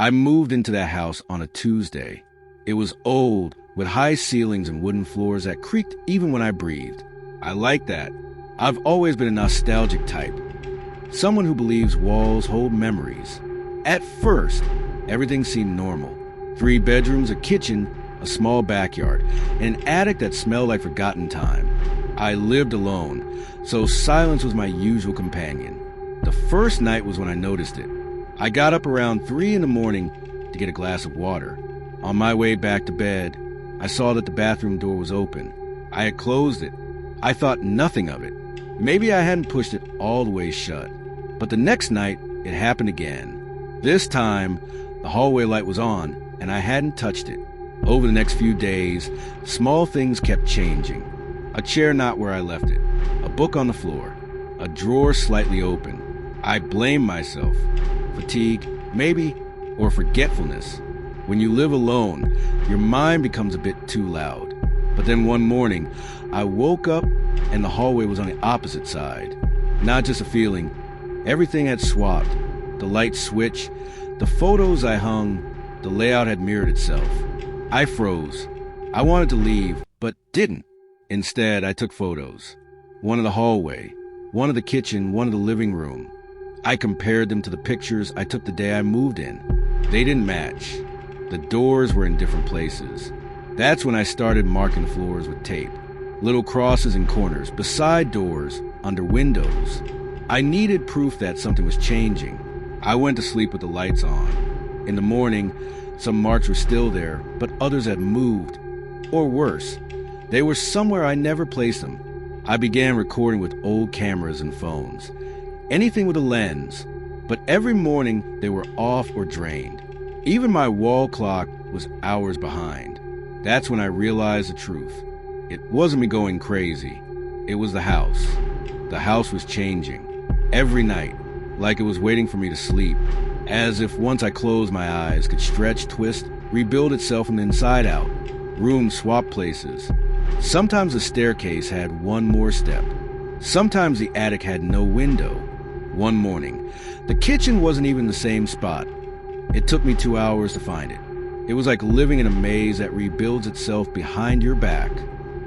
I moved into that house on a Tuesday. It was old, with high ceilings and wooden floors that creaked even when I breathed. I like that. I've always been a nostalgic type. Someone who believes walls hold memories. At first, everything seemed normal. 3 bedrooms, a kitchen, a small backyard, and an attic that smelled like forgotten time. I lived alone, so silence was my usual companion. The first night was when I noticed it. I got up around 3 in the morning to get a glass of water. On my way back to bed, I saw that the bathroom door was open. I had closed it. I thought nothing of it. Maybe I hadn't pushed it all the way shut. But the next night, it happened again. This time, the hallway light was on, and I hadn't touched it. Over the next few days, small things kept changing. A chair not where I left it, a book on the floor, a drawer slightly open. I blamed myself. Fatigue, maybe, or forgetfulness. When you live alone, your mind becomes a bit too loud. But then one morning, I woke up and the hallway was on the opposite side. Not just a feeling. Everything had swapped. The light switch, the photos I hung, the layout had mirrored itself. I froze. I wanted to leave, but didn't. Instead, I took photos. One of the hallway, one of the kitchen, one of the living room. I compared them to the pictures I took the day I moved in. They didn't match. The doors were in different places. That's when I started marking the floors with tape. Little crosses in corners, beside doors, under windows. I needed proof that something was changing. I went to sleep with the lights on. In the morning, some marks were still there, but others had moved. Or worse, they were somewhere I never placed them. I began recording with old cameras and phones. Anything with a lens. But every morning, they were off or drained. Even my wall clock was hours behind. That's when I realized the truth. It wasn't me going crazy. It was the house. The house was changing. Every night, like it was waiting for me to sleep. As if once I closed my eyes, could stretch, twist, rebuild itself from the inside out. Rooms swapped places. Sometimes the staircase had one more step. Sometimes the attic had no window. One morning, the kitchen wasn't even the same spot. It took me 2 hours to find it. It was like living in a maze that rebuilds itself behind your back.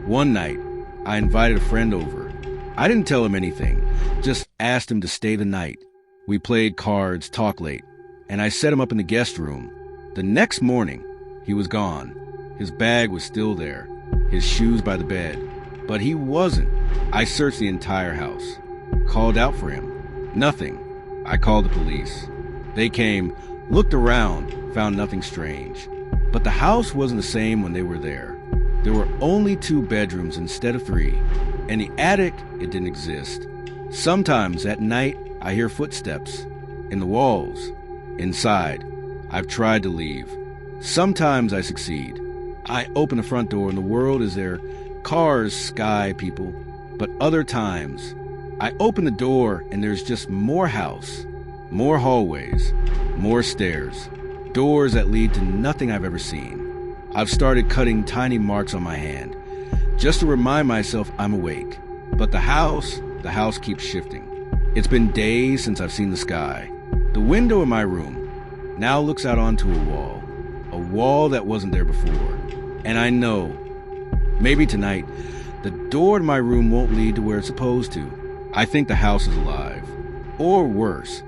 One night, I invited a friend over. I didn't tell him anything, just asked him to stay the night. We played cards, talked late, and I set him up in the guest room. The next morning, he was gone. His bag was still there, his shoes by the bed, but he wasn't. I searched the entire house, called out for him. Nothing. I called the police. They came, looked around, found nothing strange. But the house wasn't the same when they were there. There were only 2 bedrooms instead of 3, and the attic, it didn't exist. Sometimes at night, I hear footsteps in the walls, inside. I've tried to leave. Sometimes I succeed. I open the front door and the world is there. Cars, sky, people. But other times, I open the door and there's just more house, more hallways, more stairs, doors that lead to nothing I've ever seen. I've started cutting tiny marks on my hand, just to remind myself I'm awake. But the house keeps shifting. It's been days since I've seen the sky. The window in my room now looks out onto a wall that wasn't there before. And I know, maybe tonight, the door to my room won't lead to where it's supposed to. I think the house is alive. Or worse,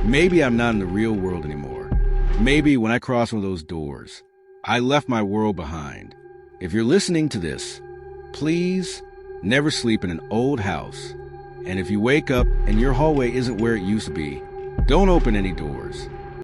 maybe I'm not in the real world anymore. Maybe when I cross one of those doors, I left my world behind. If you're listening to this, please never sleep in an old house. And if you wake up and your hallway isn't where it used to be, don't open any doors.